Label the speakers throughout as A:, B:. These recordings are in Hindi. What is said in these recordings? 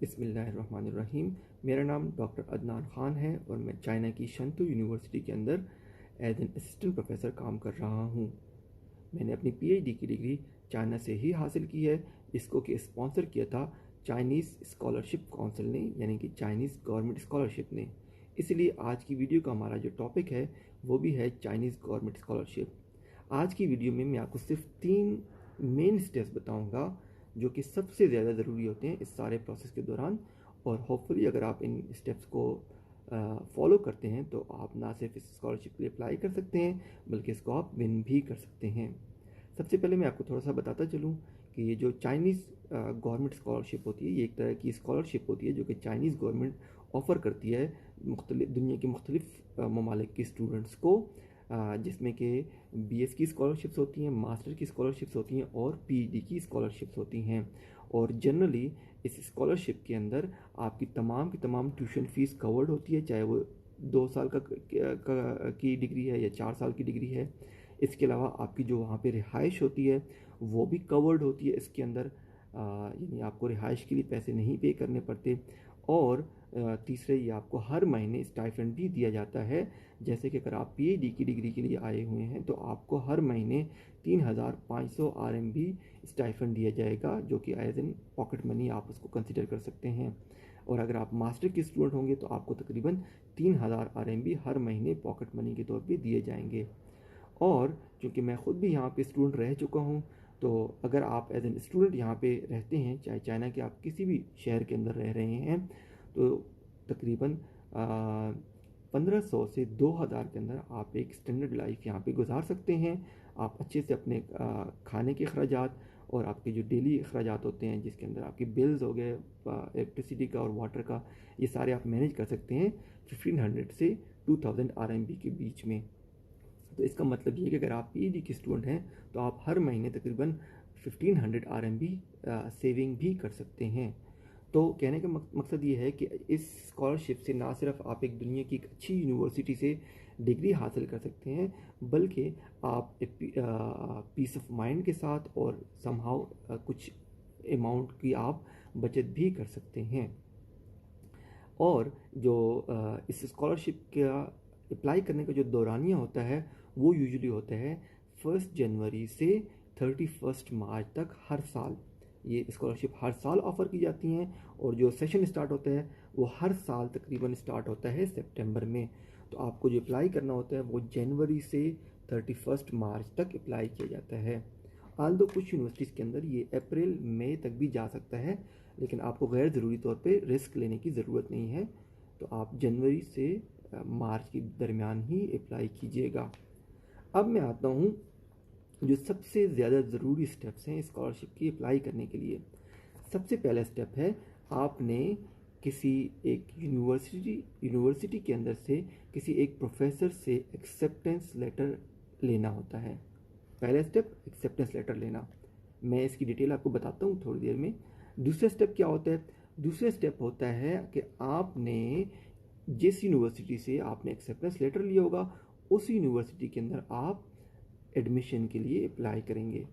A: बिस्मिल्लाहिर्रहमानिर्रहीम। मेरा नाम डॉक्टर अदनान ख़ान है और मैं चाइना की शंतु यूनिवर्सिटी के अंदर एज एन असिस्टेंट प्रोफेसर काम कर रहा हूँ। मैंने अपनी पीएचडी की डिग्री चाइना से ही हासिल की है, जिसको कि स्पॉन्सर किया था चाइनीज़ स्कॉलरशिप काउंसिल ने, यानी कि चाइनीज़ गवर्नमेंट स्कॉलरशिप ने। इसलिए आज की वीडियो का हमारा जो टॉपिक है वो भी है चाइनीज़ गवर्नमेंट स्कॉलरशिप। आज की वीडियो में मैं आपको सिर्फ 3 मेन स्टेप्स बताऊंगा जो कि सबसे ज़्यादा ज़रूरी होते हैं इस सारे प्रोसेस के दौरान, और होपफुली अगर आप इन स्टेप्स को फॉलो करते हैं तो आप ना सिर्फ इस स्कॉलरशिप के लिए अप्लाई कर सकते हैं बल्कि इसको आप विन भी कर सकते हैं। सबसे पहले मैं आपको थोड़ा सा बताता चलूँ कि ये जो चाइनीज़ गवर्नमेंट स्कॉलरशिप होती है, ये एक तरह की स्कॉलरशिप होती है जो कि चाइनीज़ गवर्नमेंट ऑफ़र करती है दुनिया के मुख्तलिफ ममालिक के स्टूडेंट्स को, जिसमें कि बीएस की स्कॉलरशिप्स होती हैं, मास्टर की स्कॉलरशिप्स होती हैं और पीएचडी की स्कॉलरशिप्स होती हैं। और जनरली इस स्कॉलरशिप के अंदर आपकी तमाम ट्यूशन फ़ीस कवर्ड होती है, चाहे वो 2 साल की डिग्री है या 4 साल की डिग्री है। इसके अलावा आपकी जो वहाँ पे रिहाइश होती है वो भी कवर्ड होती है इसके अंदर, यानी आपको रिहाइश के लिए पैसे नहीं पे करने पड़ते। और तीसरे, ये आपको हर महीने स्टाइपेंड भी दिया जाता है। जैसे कि अगर आप पीएचडी की डिग्री के लिए आए हुए हैं तो आपको हर महीने 3500 आरएमबी स्टाइपेंड दिया जाएगा, जो कि एज एन पॉकेट मनी आप उसको कंसिडर कर सकते हैं। और अगर आप मास्टर के स्टूडेंट होंगे तो आपको तकरीबन 3000 आरएमबी हर महीने पॉकेट मनी के तौर पे दिए जाएंगे। और चूँकि मैं ख़ुद भी यहाँ पे स्टूडेंट रह चुका हूँ, तो अगर आप एज एन स्टूडेंट यहाँ पे रहते हैं, चाहे चाइना के आप किसी भी शहर के अंदर रह रहे हैं, तो तकरीबन 1500 से 2000 के अंदर आप एक स्टैंडर्ड लाइफ यहाँ पे गुजार सकते हैं। आप अच्छे से अपने खाने के अखराजात और आपके जो डेली अखराजात होते हैं, जिसके अंदर आपके बिल्स हो गए, इलेक्ट्रिसिटी का और वाटर का, ये सारे आप मैनेज कर सकते हैं 1500 से 2000 आरएमबी के बीच में। तो इसका मतलब ये है कि अगर आप पीएचडी के स्टूडेंट हैं तो आप हर महीने तकरीबन 1500 आरएमबी सेविंग भी कर सकते हैं। तो कहने का मकसद ये है कि इस स्कॉलरशिप से ना सिर्फ आप एक दुनिया की एक अच्छी यूनिवर्सिटी से डिग्री हासिल कर सकते हैं, बल्कि आप पीस ऑफ माइंड के साथ और समहाउ कुछ अमाउंट की आप बचत भी कर सकते हैं। और जो इस स्कॉलरशिप का अप्लाई करने का जो दौरानिया होता है वो यूजुअली होता है 1 जनवरी से 31 मार्च तक हर साल। ये स्कॉलरशिप हर साल ऑफ़र की जाती हैं और जो सेशन स्टार्ट होता है वो हर साल तकरीबन स्टार्ट होता है सितंबर में। तो आपको जो अप्लाई करना होता है वो जनवरी से 31 मार्च तक अप्लाई किया जाता है। आल्दो कुछ यूनिवर्सिटीज़ के अंदर ये अप्रैल मई तक भी जा सकता है, लेकिन आपको गैर ज़रूरी तौर पे रिस्क लेने की ज़रूरत नहीं है। तो आप जनवरी से मार्च के दरमियान ही अप्लाई कीजिएगा। अब मैं आता हूँ जो सबसे ज़्यादा ज़रूरी स्टेप्स हैं स्कॉलरशिप की अप्लाई करने के लिए। सबसे पहला स्टेप है, आपने किसी एक यूनिवर्सिटी के अंदर से किसी एक प्रोफेसर से एक्सेप्टेंस लेटर लेना होता है। पहला स्टेप एक्सेप्टेंस लेटर लेना, मैं इसकी डिटेल आपको बताता हूँ थोड़ी देर में। दूसरा स्टेप क्या होता है? दूसरा स्टेप होता है कि आपने जिस यूनिवर्सिटी से आपने एक्सेप्टेंस लेटर लिया होगा उस यूनिवर्सिटी के अंदर आप एडमिशन के लिए अप्लाई करेंगे।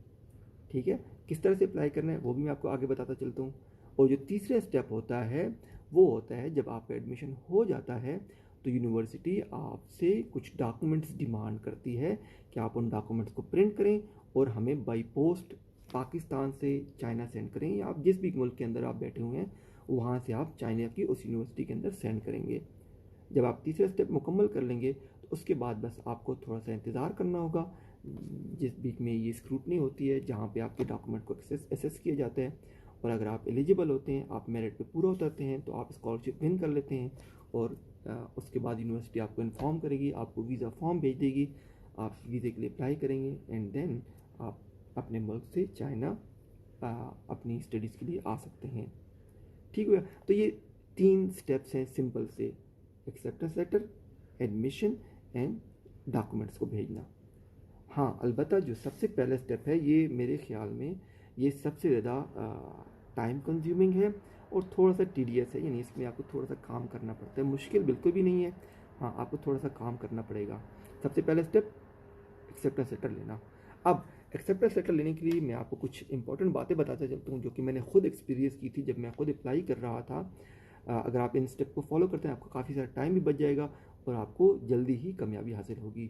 A: ठीक है, किस तरह से अप्लाई करना है वो भी मैं आपको आगे बताता चलता हूँ। और जो तीसरा स्टेप होता है वो होता है, जब आपका एडमिशन हो जाता है तो यूनिवर्सिटी आपसे कुछ डॉक्यूमेंट्स डिमांड करती है कि आप उन डॉक्यूमेंट्स को प्रिंट करें और हमें बाई पोस्ट पाकिस्तान से चाइना सेंड करें, या आप जिस भी मुल्क के अंदर आप बैठे हुए हैं वहाँ से आप चाइना की उस यूनिवर्सिटी के अंदर सेंड करेंगे। जब आप तीसरा स्टेप मुकम्मल कर लेंगे तो उसके बाद बस आपको थोड़ा सा इंतज़ार करना होगा, जिस बीच में ये स्क्रूटनी होती है जहाँ पे आपके डॉक्यूमेंट को एसेस किया जाता है। और अगर आप एलिजिबल होते हैं, आप मेरिट पे पूरा उतरते हैं, तो आप स्कॉलरशिप विन कर लेते हैं। और उसके बाद यूनिवर्सिटी आपको इन्फॉर्म करेगी, आपको वीज़ा फॉर्म भेज देगी, आप वीज़े के लिए अप्लाई करेंगे एंड देन आप अपने मुल्क से चाइना अपनी स्टडीज़ के लिए आ सकते हैं। ठीक है, तो ये 3 स्टेप्स हैं सिंपल से, acceptance letter, admission and documents को भेजना। हाँ, अलबत्ता जो सबसे पहला स्टेप है ये मेरे ख्याल में ये सबसे ज़्यादा टाइम कंज्यूमिंग है और थोड़ा सा टीडियस है, यानी इसमें आपको थोड़ा सा काम करना पड़ता है। मुश्किल बिल्कुल भी नहीं है, हाँ आपको थोड़ा सा काम करना पड़ेगा। सबसे पहला स्टेप एक्सेप्टेंस लेटर लेना। अब एक्सेप्टेंस लेटर लेने के लिए मैं आपको कुछ इंपॉर्टेंट बातें बताता चलता हूँ जो कि मैंने खुद एक्सपीरियंस की थी जब मैं खुद अप्लाई कर रहा था। अगर आप इन स्टेप को फॉलो करते हैं आपको काफ़ी सारा टाइम भी बच जाएगा और आपको जल्दी ही कामयाबी हासिल होगी।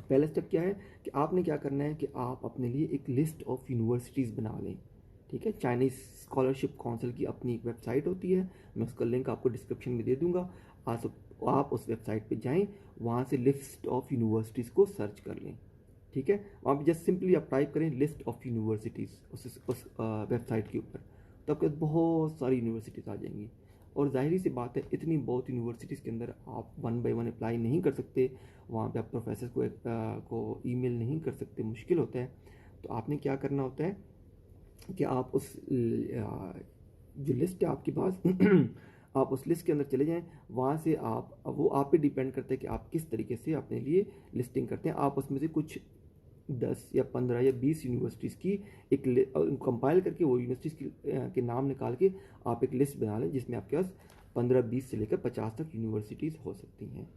A: पहला स्टेप क्या है कि आपने क्या करना है कि आप अपने लिए एक लिस्ट ऑफ यूनिवर्सिटीज़ बना लें। ठीक है, चाइनीज़ स्कॉलरशिप काउंसिल की अपनी एक वेबसाइट होती है, मैं उसका लिंक आपको डिस्क्रिप्शन में दे दूंगा। आप उस वेबसाइट पे जाएं, वहाँ से लिस्ट ऑफ यूनिवर्सिटीज़ को सर्च कर लें। ठीक है, वहाँ पे जस्ट सिंपली आप टाइप करें लिस्ट ऑफ यूनिवर्सिटीज़ उस वेबसाइट के ऊपर, तो आपके पास बहुत सारी यूनिवर्सिटीज़ आ जाएंगी। और जाहिर सी बात है इतनी बहुत यूनिवर्सिटीज़ के अंदर आप वन बाय वन अप्लाई नहीं कर सकते, वहाँ पे आप प्रोफेसर को ईमेल नहीं कर सकते, मुश्किल होता है। तो आपने क्या करना होता है कि आप उस जो लिस्ट है आपके पास आप उस लिस्ट के अंदर चले जाएं, वहाँ से वो आप पे डिपेंड करता है कि आप किस तरीके से अपने लिए लिस्टिंग करते हैं। आप उसमें से कुछ 10 या 15 या 20 यूनिवर्सिटीज़ की एक कंपाइल करके वो यूनिवर्सिटीज़ के नाम निकाल के आप एक लिस्ट बना लें जिसमें आपके पास 15-20 से लेकर 50 तक यूनिवर्सिटीज़ हो सकती हैं।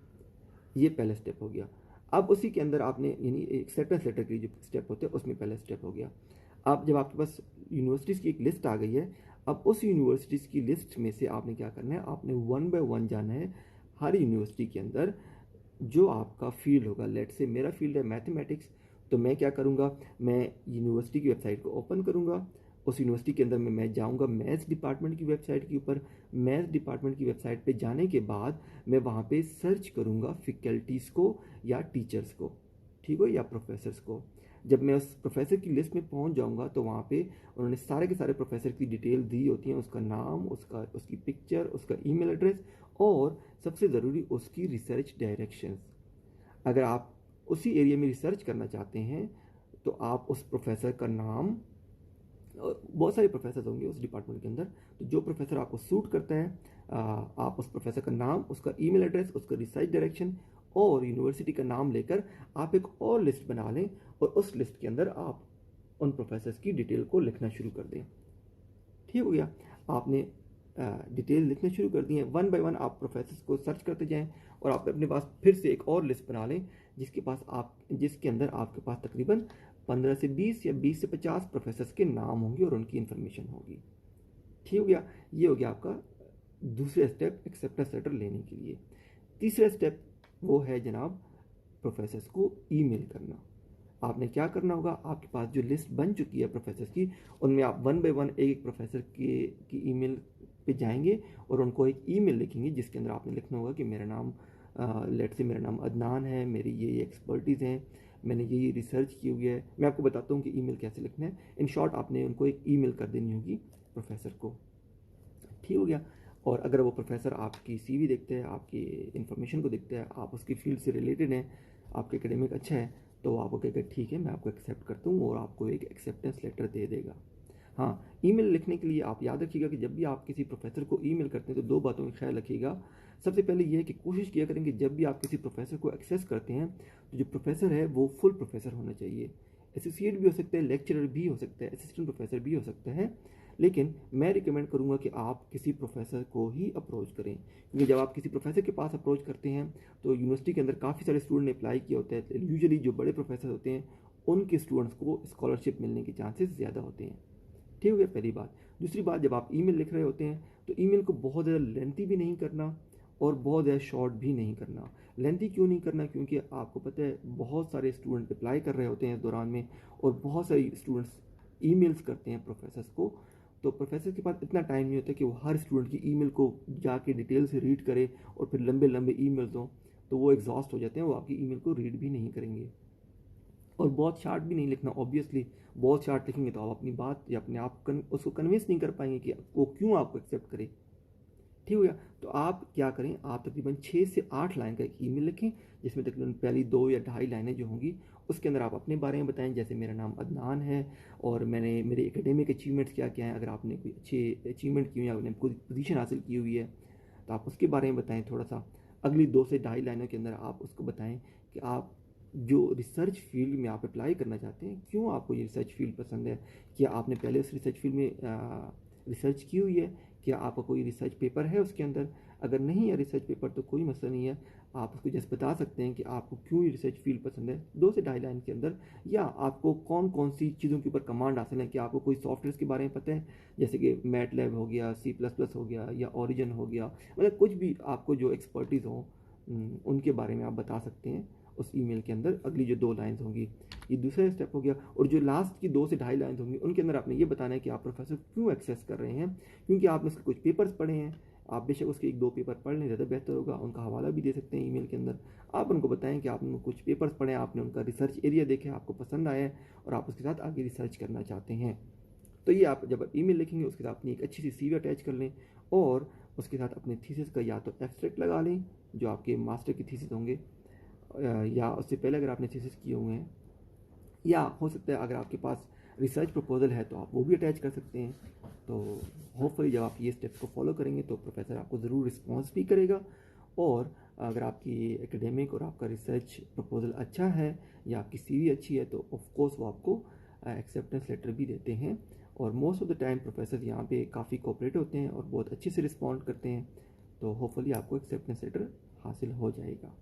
A: ये पहला स्टेप हो गया। अब उसी के अंदर आपने यानी एक्सेप्टेंस लेटर की जो स्टेप होते हैं उसमें पहला स्टेप हो गया। अब जब आपके पास यूनिवर्सिटीज़ की एक लिस्ट आ गई है, अब उस यूनिवर्सिटीज़ की लिस्ट में से आपने क्या करना है, आपने वन बाय वन जाना है हर यूनिवर्सिटी के अंदर जो आपका फील्ड होगा। लेट से मेरा फील्ड है मैथमेटिक्स, तो मैं क्या करूँगा, मैं यूनिवर्सिटी की वेबसाइट को ओपन करूँगा। उस यूनिवर्सिटी के अंदर में मैं जाऊँगा मैथ्स डिपार्टमेंट की वेबसाइट के ऊपर। मैथ्स डिपार्टमेंट की वेबसाइट पे जाने के बाद मैं वहाँ पे सर्च करूँगा फैकल्टीज़ को या टीचर्स को, ठीक हो, या प्रोफेसर्स को। जब मैं उस प्रोफेसर की लिस्ट में पहुँच जाऊँगा तो वहाँ पे उन्होंने सारे के सारे प्रोफेसर की डिटेल दी होती हैं, उसका नाम, उसकी पिक्चर, उसका ईमेल एड्रेस और सबसे ज़रूरी उसकी रिसर्च डायरेक्शंस। अगर आप उसी एरिया में रिसर्च करना चाहते हैं तो आप उस प्रोफेसर का नाम, बहुत सारे प्रोफेसर होंगे उस डिपार्टमेंट के अंदर, तो जो प्रोफेसर आपको सूट करता है आप उस प्रोफेसर का नाम, उसका ईमेल एड्रेस, उसका रिसर्च डायरेक्शन और यूनिवर्सिटी का नाम लेकर आप एक और लिस्ट बना लें और उस लिस्ट के अंदर आप उन प्रोफेसर्स की डिटेल को लिखना शुरू कर दें। ठीक हो गया, आपने डिटेल लिखना शुरू कर दी है। वन बाय वन आप प्रोफेसर्स को सर्च करते जाएं और आप अपने पास फिर से एक और लिस्ट बना लें जिसके अंदर आपके पास तकरीबन 15 से 20 या 20 से 50 प्रोफेसर्स के नाम होंगे और उनकी इन्फॉर्मेशन होगी। ठीक हो गया, ये हो गया आपका दूसरा स्टेप एक्सेप्टेंस लेटर लेने के लिए। तीसरा स्टेप वो है जनाब प्रोफेसर्स को ईमेल करना। आपने क्या करना होगा, आपके पास जो लिस्ट बन चुकी है प्रोफेसर्स की, उनमें आप वन बाय वन एक प्रोफेसर की ईमेल पे जाएंगे और उनको एक ईमेल लिखेंगे जिसके अंदर आपने लिखना होगा कि मेरा नाम लेट से मेरा नाम अदनान है, मेरी ये एक्सपर्टीज़ हैं, मैंने ये रिसर्च की हुई है। मैं आपको बताता हूँ कि ईमेल कैसे लिखना है। इन शॉर्ट आपने उनको एक ईमेल कर देनी होगी प्रोफेसर को। ठीक हो गया, और अगर वो प्रोफेसर आपकी सीवी देखते हैं, आपकी इन्फॉर्मेशन को देखते हैं, आप उसकी फील्ड से रिलेटेड हैं, आपके एकेडमिक अच्छा है, तो आपको कहेगा ठीक है मैं आपको एक्सेप्ट करता हूँ और आपको एक एक्सेप्टेंस लेटर दे देगा। हाँ, ईमेल लिखने के लिए आप याद रखिएगा कि जब भी आप किसी प्रोफेसर को ईमेल करते हैं तो दो बातों का ख्याल रखिएगा। सबसे पहले ये है कि कोशिश किया करें कि जब भी आप किसी प्रोफेसर को एक्सेस करते हैं तो जो प्रोफेसर है वो फुल प्रोफेसर होना चाहिए। एसोसिएट भी हो सकता है, लेक्चरर भी हो सकता है, असिस्टेंट प्रोफेसर भी हो सकता है, लेकिन मैं रिकमेंड करूंगा कि आप किसी प्रोफेसर को ही अप्रोच करें, क्योंकि जब आप किसी प्रोफेसर के पास अप्रोच करते हैं तो यूनिवर्सिटी के अंदर काफ़ी सारे स्टूडेंट ने अप्लाई किया होता है। यूजुअली जो बड़े प्रोफेसर होते हैं उनके स्टूडेंट्स को स्कॉलरशिप मिलने के चांसेस ज़्यादा होते हैं। ठीक हो गया पहली बात। दूसरी बात, जब आप ईमेल लिख रहे होते हैं तो ईमेल को बहुत ज़्यादा लेंथी भी नहीं करना और बहुत ज़्यादा शॉर्ट भी नहीं करना। लेंथी क्यों नहीं करना, क्योंकि आपको पता है बहुत सारे स्टूडेंट अप्लाई कर रहे होते हैं इस दौरान में और बहुत सारे स्टूडेंट्स ईमेल्स करते हैं प्रोफेसर्स को, तो प्रोफेसर के पास इतना टाइम नहीं होता कि वो हर स्टूडेंट की ईमेल को जाके डिटेल से रीड करे और फिर लंबे लंबे ईमेल्स हों, तो वो एग्जॉस्ट हो जाते हैं, वो आपकी ईमेल को रीड भी नहीं करेंगे। और बहुत शार्ट भी नहीं लिखना ऑब्वियसली, बहुत शार्ट लिखेंगे तो आप अपनी बात या अपने आप उसको कन्विंस नहीं कर पाएंगे कि वो क्यों आपको एक्सेप्ट करे। ठीक हो गया, तो आप क्या करें, आप तकरीबन 6 से 8 लाइन का एक ईमेल लिखें जिसमें तकरीबन पहली 2 या ढाई लाइनें जो होंगी उसके अंदर आप अपने बारे में बताएं, जैसे मेरा नाम अदनान है और मैंने मेरे एकेडमिक अचीवमेंट्स क्या क्या हैं। अगर आपने कोई अच्छे अचीवमेंट किए या आपने कोई पोजीशन हासिल की हुई है तो आप उसके बारे में बताएं थोड़ा सा। अगली 2 से ढाई लाइनों के अंदर आप उसको बताएं कि आप जो रिसर्च फील्ड में आप अप्लाई करना चाहते हैं, क्यों आपको ये रिसर्च फील्ड पसंद है, क्या आपने पहले उस रिसर्च फील्ड में रिसर्च की हुई है, क्या आपका कोई रिसर्च पेपर है उसके अंदर। अगर नहीं है रिसर्च पेपर तो कोई मसला नहीं है, आप उसको जस्ट बता सकते हैं कि आपको क्यों रिसर्च फील्ड पसंद है 2 से 2.5 लाइन के अंदर, या आपको कौन कौन सी चीज़ों के ऊपर कमांड हासिल है, कि आपको कोई सॉफ्टवेयर के बारे में पता है, जैसे कि मैटलैब हो गया, C++ हो गया, या ओरिजिन हो गया, मतलब कुछ भी आपको जो एक्सपर्टीज़ हो उनके बारे में आप बता सकते हैं उस ईमेल के अंदर। अगली जो 2 लाइन्स होंगी, ये दूसरा स्टेप हो गया। और जो लास्ट की 2 से 2.5 लाइन्स होंगी उनके अंदर आपने ये बताना है कि आप प्रोफेसर क्यों एक्सेस कर रहे हैं, क्योंकि आपने उसके कुछ पेपर्स पढ़े हैं। आप बेशक उसके 1-2 पेपर पढ़ लें, ज़्यादा बेहतर होगा। उनका हवाला भी दे सकते हैं ईमेल के अंदर। आप उनको बताएं कि आपने कुछ पेपर्स पढ़े हैं, आपने उनका रिसर्च एरिया देखा, आपको पसंद आया है और आप उसके साथ आगे रिसर्च करना चाहते हैं। तो ये आप जब ईमेल लिखेंगे उसके साथ अपनी एक अच्छी सी CV अटैच कर लें, और उसके साथ अपने थीसिस का या तो एब्स्ट्रैक्ट लगा लें जो आपके मास्टर की थीसिस होंगे, या उससे पहले अगर आपने थीसिस किए हुए हैं, या हो सकता है अगर आपके पास रिसर्च प्रपोजल है तो आप वो भी अटैच कर सकते हैं। तो होपफुली जब आप ये स्टेप्स को फॉलो करेंगे तो प्रोफेसर आपको ज़रूर रिस्पॉन्स भी करेगा। और अगर आपकी एकेडमिक और आपका रिसर्च प्रपोजल अच्छा है या आपकी CV अच्छी है तो ऑफ कोर्स वो आपको एक्सेप्टेंस लेटर भी देते हैं। और most of the time professor यहाँ पे काफ़ी कोऑपरेटिव होते हैं और बहुत अच्छे से रिस्पॉन्ड करते हैं। तो होपफुली आपको एक्सेप्टेंस लेटर हासिल हो जाएगा।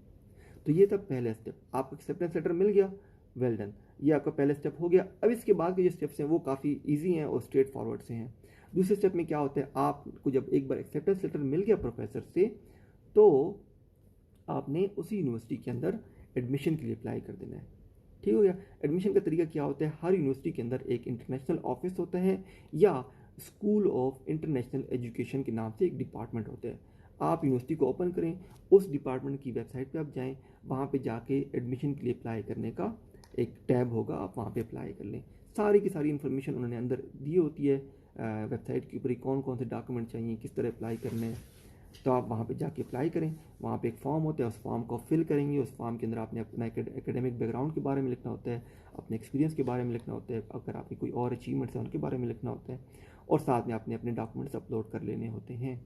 A: तो ये था पहला स्टेप, आपको एक्सेप्टेंस लेटर मिल गया, वेल डन, ये आपका पहला स्टेप हो गया। अब इसके बाद के जो स्टेप्स हैं वो काफ़ी ईजी हैं और स्ट्रेट फॉरवर्ड से हैं। दूसरे स्टेप में क्या होता है, आपको जब एक बार एक्सेप्टेंस लेटर मिल गया प्रोफेसर से, तो आपने उसी यूनिवर्सिटी के अंदर एडमिशन के लिए अप्लाई कर देना है। ठीक हो गया। एडमिशन का तरीका क्या होता है, हर यूनिवर्सिटी के अंदर एक इंटरनेशनल ऑफिस होता है, या स्कूल ऑफ इंटरनेशनल एजुकेशन के नाम से एक डिपार्टमेंट होता है। आप यूनिवर्सिटी को ओपन करें, उस डिपार्टमेंट की वेबसाइट पे आप जाएं, वहाँ पे जाके एडमिशन के लिए अप्लाई करने का एक टैब होगा, आप वहाँ पे अप्लाई कर लें। सारी की सारी इन्फॉर्मेशन उन्होंने अंदर दी होती है वेबसाइट के ऊपर ही, कौन कौन से डॉक्यूमेंट चाहिए, किस तरह अप्लाई करने हैं। तो आप वहाँ पे जाके अप्लाई करें, वहाँ पे एक फॉर्म होता है, उस फॉर्म को फिल करेंगे। उस फॉर्म के अंदर आपने अपना एकेडमिक बैकग्राउंड के बारे में लिखना होता है, अपने एक्सपीरियंस के बारे में लिखना होता है, अगर आपकी कोई और अचीवमेंट्स हैं उनके बारे में लिखना होता है, और साथ में आपने अपने डॉक्यूमेंट्स अपलोड कर लेने होते हैं।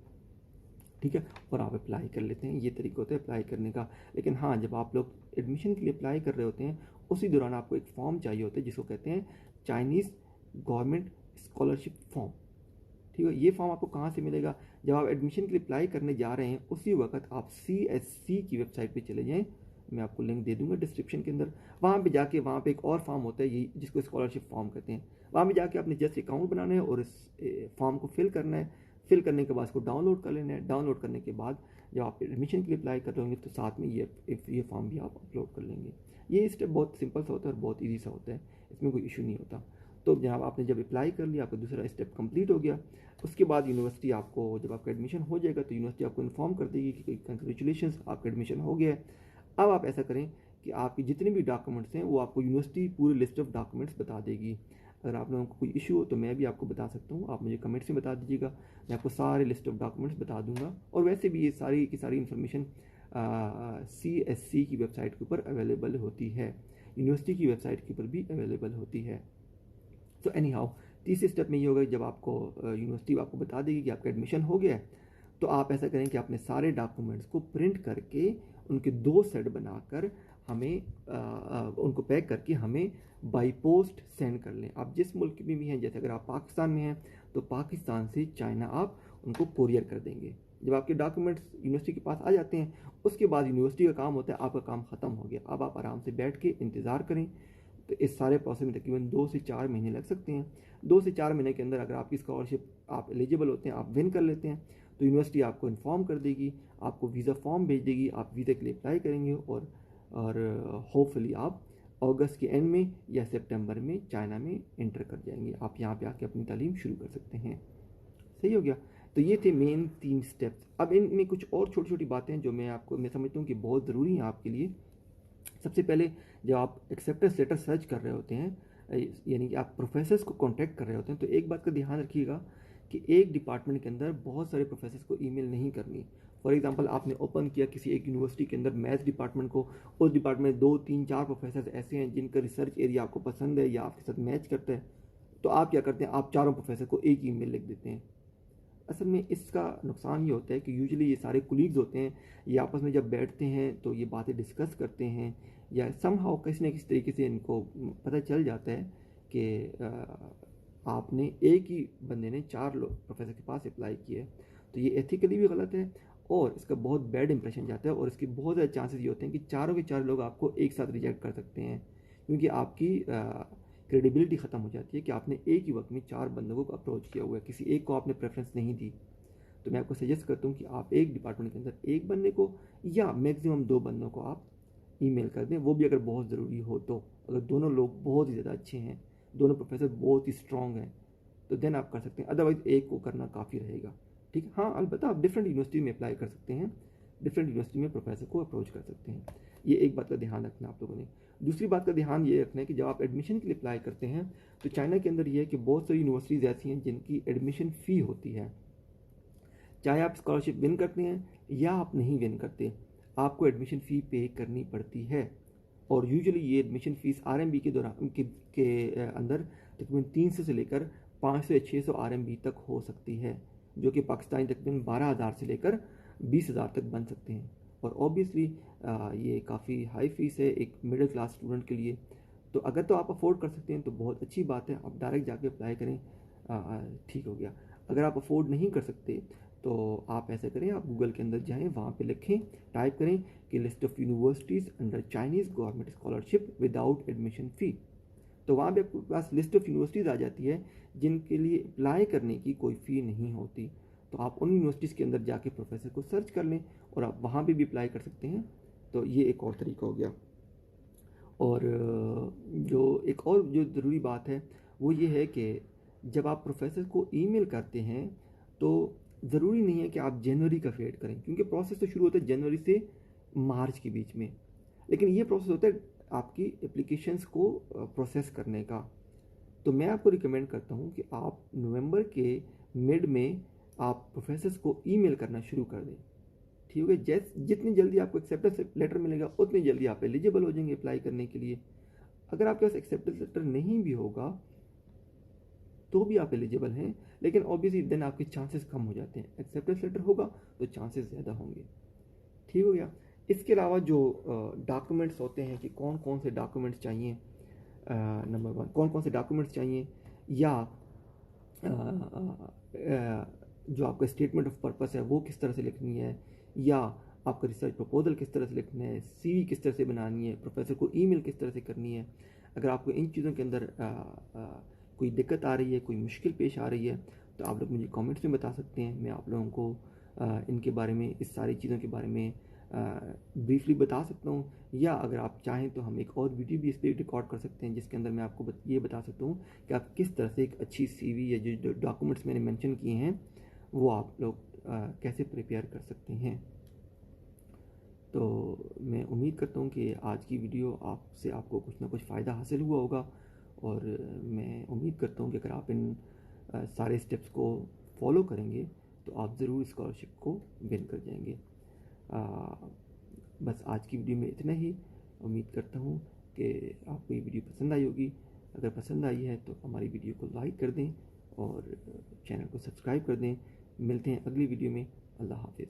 A: ठीक है, और आप अप्लाई कर लेते हैं। ये तरीका होता है अप्लाई करने का। लेकिन हाँ, जब आप लोग एडमिशन के लिए अप्लाई कर रहे होते हैं उसी दौरान आपको एक फॉर्म चाहिए होता है जिसको कहते हैं चाइनीज़ गवर्नमेंट स्कॉलरशिप फॉर्म। ठीक है, ये फॉर्म आपको कहाँ से मिलेगा, जब आप एडमिशन के लिए अप्लाई करने जा रहे हैं उसी वक्त आप CSC की वेबसाइट पे चले जाएं, मैं आपको लिंक दे दूंगा डिस्क्रिप्शन के अंदर। वहाँ पे जाके वहाँ पे एक और फॉर्म होता है ये जिसको स्कॉलरशिप फॉर्म कहते हैं। वहाँ पे जाके आपने जस्ट अकाउंट बनाना है और इस फॉर्म को फिल करना है। फिल करने के बाद इसको डाउनलोड कर लेना है। डाउनलोड करने के बाद जब आप एडमिशन के लिए अप्लाई कर रहे होंगे तो साथ में ये फॉर्म भी आप अपलोड कर लेंगे। ये स्टेप बहुत सिंपल सा होता है और बहुत ईजी सा होता है, इसमें कोई इशू नहीं होता। तो जनाब आपने जब अप्लाई कर लिया, आपका दूसरा स्टेप कंप्लीट हो गया। उसके बाद यूनिवर्सिटी आपको, जब आपका एडमिशन हो जाएगा तो यूनिवर्सिटी आपको इन्फॉर्म कर देगी कि कंग्रेचुलेशंस, आपका एडमिशन हो गया है। अब आप ऐसा करें कि आपके जितने भी डॉक्यूमेंट्स हैं वो आपको यूनिवर्सिटी पूरी लिस्ट ऑफ डॉक्यूमेंट्स बता देगी। अगर आप लोगों को कोई इशू हो तो मैं भी आपको बता सकता हूँ, आप मुझे कमेंट्स में बता दीजिएगा, मैं आपको सारे लिस्ट ऑफ डॉक्यूमेंट्स बता दूंगा। और वैसे भी ये सारी की सारी इन्फॉर्मेशन CSC की वेबसाइट के ऊपर अवेलेबल होती है, यूनिवर्सिटी की वेबसाइट के ऊपर भी अवेलेबल होती है। तो एनी हाउ, तीसरे स्टेप में ये होगा जब आपको यूनिवर्सिटी आपको बता देगी कि आपका एडमिशन हो गया है, तो आप ऐसा करें कि अपने सारे डॉक्यूमेंट्स को प्रिंट करके उनके 2 सेट बनाकर हमें उनको पैक करके हमें बाई पोस्ट सेंड कर लें। आप जिस मुल्क में भी हैं, जैसे अगर आप पाकिस्तान में हैं तो पाकिस्तान से चाइना आप उनको कोरियर कर देंगे। जब आपके डॉक्यूमेंट्स यूनिवर्सिटी के पास आ जाते हैं उसके बाद यूनिवर्सिटी का काम होता है, आपका काम ख़त्म हो गया, अब आप आराम से बैठ के इंतज़ार करें। तो इस सारे प्रोसेस में तकरीबन 2 से 4 महीने लग सकते हैं। 2 से 4 महीने के अंदर अगर आपकी स्कॉलरशिप आप एलिजिबल होते हैं, आप विन कर लेते हैं, तो यूनिवर्सिटी आपको इन्फॉर्म कर देगी, आपको वीज़ा फॉर्म भेज देगी, आप वीज़ा के लिए अप्लाई करेंगे और होपफुली आप अगस्त के एंड में या सितंबर में चाइना में इंटर कर जाएंगे। आप यहाँ पे आके अपनी तालीम शुरू कर सकते हैं। सही हो गया। तो ये थे मेन 3 स्टेप्स। अब इनमें कुछ और छोटी छोटी बातें जो मैं समझता हूँ कि बहुत ज़रूरी हैं आपके लिए। सबसे पहले जब आप एक्सेप्टेंस लेटर सर्च कर रहे होते हैं, यानी कि आप प्रोफेसर्स को कांटेक्ट कर रहे होते हैं, तो एक बात का ध्यान रखिएगा कि एक डिपार्टमेंट के अंदर बहुत सारे प्रोफेसर्स को ईमेल नहीं करनी। फॉर एग्जांपल आपने ओपन किया किसी एक यूनिवर्सिटी के अंदर मैथ्स डिपार्टमेंट को, उस डिपार्टमेंट में 2 3 4 प्रोफेसर ऐसे हैं जिनका रिसर्च एरिया आपको पसंद है या आपके साथ मैच करता है, तो आप क्या करते हैं, आप चारों प्रोफेसर को एक ईमेल लिख देते हैं। असल में इसका नुकसान ये होता है कि यूजुअली ये सारे कुलीग्स होते हैं, ये आपस में जब बैठते हैं तो ये बातें डिस्कस करते हैं, या समहाउ किसी न किसी तरीके से इनको पता चल जाता है कि आपने एक ही बंदे ने 4 लोग प्रोफेसर के पास अप्लाई किए, तो ये एथिकली भी गलत है और इसका बहुत बैड इंप्रेशन जाता है और इसके बहुत ज़्यादा चांसेस ये होते हैं कि चारों के चार लोग आपको एक साथ रिजेक्ट कर सकते हैं, क्योंकि आपकी क्रेडिबिलिटी ख़त्म हो जाती है कि आपने एक ही वक्त में 4 बंदों को अप्रोच किया हुआ है, किसी एक को आपने प्रेफरेंस नहीं दी। तो मैं आपको सजेस्ट करता हूँ कि आप एक डिपार्टमेंट के अंदर एक बंदे को या मैक्सिमम 2 बंदों को आप ईमेल कर दें, वो भी अगर बहुत ज़रूरी हो तो। अगर दोनों लोग बहुत ही ज़्यादा अच्छे हैं, दोनों प्रोफेसर बहुत ही स्ट्रॉन्ग हैं, तो देन आप कर सकते हैं, अदरवाइज़ एक को करना काफ़ी रहेगा। ठीक है, हाँ अलबत्ता आप डिफरेंट यूनिवर्सिटी में अप्लाई कर सकते हैं, डिफरेंट यूनिवर्सिटी में प्रोफेसर को अप्रोच कर सकते हैं। ये एक बात का ध्यान रखना आप लोगों ने। दूसरी बात का ध्यान ये रखना है कि जब आप एडमिशन के लिए अप्लाई करते हैं तो चाइना के अंदर ये है कि बहुत सारी यूनिवर्सिटीज़ ऐसी हैं जिनकी एडमिशन फ़ी होती है। चाहे आप स्कॉलरशिप विन करते हैं या आप नहीं विन करते, आपको एडमिशन फ़ी पे करनी पड़ती है। और यूजुअली ये एडमिशन फ़ीस आरएमबी के दौरान के अंदर तकरीबन 300 से लेकर 500 या 600 आरएमबी तक हो सकती है, जो कि पाकिस्तानी तकरीबन 12,000 से लेकर 20,000 तक बन सकते हैं। और ऑब्वियसली ये काफ़ी हाई फीस है एक मिडिल क्लास स्टूडेंट के लिए। तो अगर तो आप अफोर्ड कर सकते हैं तो बहुत अच्छी बात है, आप डायरेक्ट जाके अप्लाई करें, ठीक हो गया। अगर आप अफोर्ड नहीं कर सकते तो आप ऐसा करें, आप गूगल के अंदर जाएं, वहाँ पे लिखें, टाइप करें कि list of universities under Chinese government scholarship without admission फ़ी। तो वहाँ पे आपके पास लिस्ट ऑफ यूनिवर्सिटीज़ आ जाती है जिनके लिए अप्लाई करने की कोई फ़ी नहीं होती। तो आप उन यूनिवर्सिटीज़ के अंदर जाके प्रोफेसर को सर्च कर लें और आप वहाँ पे भी अप्लाई कर सकते हैं। तो ये एक और तरीका हो गया। और जो एक और जो ज़रूरी बात है वो ये है कि जब आप प्रोफेसर को ईमेल करते हैं तो ज़रूरी नहीं है कि आप जनवरी का वेट करें, क्योंकि प्रोसेस तो शुरू होता है जनवरी से मार्च के बीच में, लेकिन ये प्रोसेस होता है आपकी एप्लीकेशंस को प्रोसेस करने का। तो मैं आपको रिकमेंड करता हूँ कि आप नवंबर के मिड में आप प्रोफेसर्स को ईमेल करना शुरू कर दें। ठीक है, जितनी जल्दी आपको एक्सेप्टेंस लेटर मिलेगा उतनी जल्दी आप एलिजिबल हो जाएंगे अप्लाई करने के लिए। अगर आपके पास एक्सेप्टेंस लेटर नहीं भी होगा तो भी आप एलिजिबल हैं, लेकिन ऑब्वियसली देन आपके चांसेस कम हो जाते हैं। एक्सेप्टेंस लेटर होगा तो चांसेस ज़्यादा होंगे। ठीक हो गया। इसके अलावा जो डॉक्यूमेंट्स होते हैं कि कौन कौन से डॉक्यूमेंट्स चाहिए, नंबर 1 कौन कौन से डॉक्यूमेंट्स चाहिए, या जो आपका स्टेटमेंट ऑफ पर्पस है वो किस तरह से लिखनी है, या आपका रिसर्च प्रपोजल किस तरह से लिखना है, सीवी किस तरह से बनानी है, प्रोफेसर को ईमेल किस तरह से करनी है। अगर आपको इन चीज़ों के अंदर कोई दिक्कत आ रही है, कोई मुश्किल पेश आ रही है, तो आप लोग मुझे कमेंट्स में बता सकते हैं। मैं आप लोगों को इनके बारे में, इस सारी चीज़ों के बारे में ब्रीफली बता सकता हूँ, या अगर आप चाहें तो हम एक और वीडियो भी इस पर रिकॉर्ड कर सकते हैं जिसके अंदर मैं आपको ये बता सकता हूँ कि आप किस तरह से एक अच्छी सीवी या जो डॉक्यूमेंट्स मैंने मेंशन किए हैं वो आप लोग कैसे प्रिपेयर कर सकते हैं। तो मैं उम्मीद करता हूँ कि आज की वीडियो आपसे आपको कुछ ना कुछ फ़ायदा हासिल हुआ होगा, और मैं उम्मीद करता हूँ कि अगर आप इन सारे स्टेप्स को फॉलो करेंगे तो आप ज़रूर स्कॉलरशिप को विन कर जाएंगे। बस आज की वीडियो में इतना ही। उम्मीद करता हूँ कि आपको ये वीडियो पसंद आई होगी। अगर पसंद आई है तो हमारी वीडियो को लाइक कर दें और चैनल को सब्सक्राइब कर दें। मिलते हैं अगली वीडियो में। अल्लाह हाफिज़।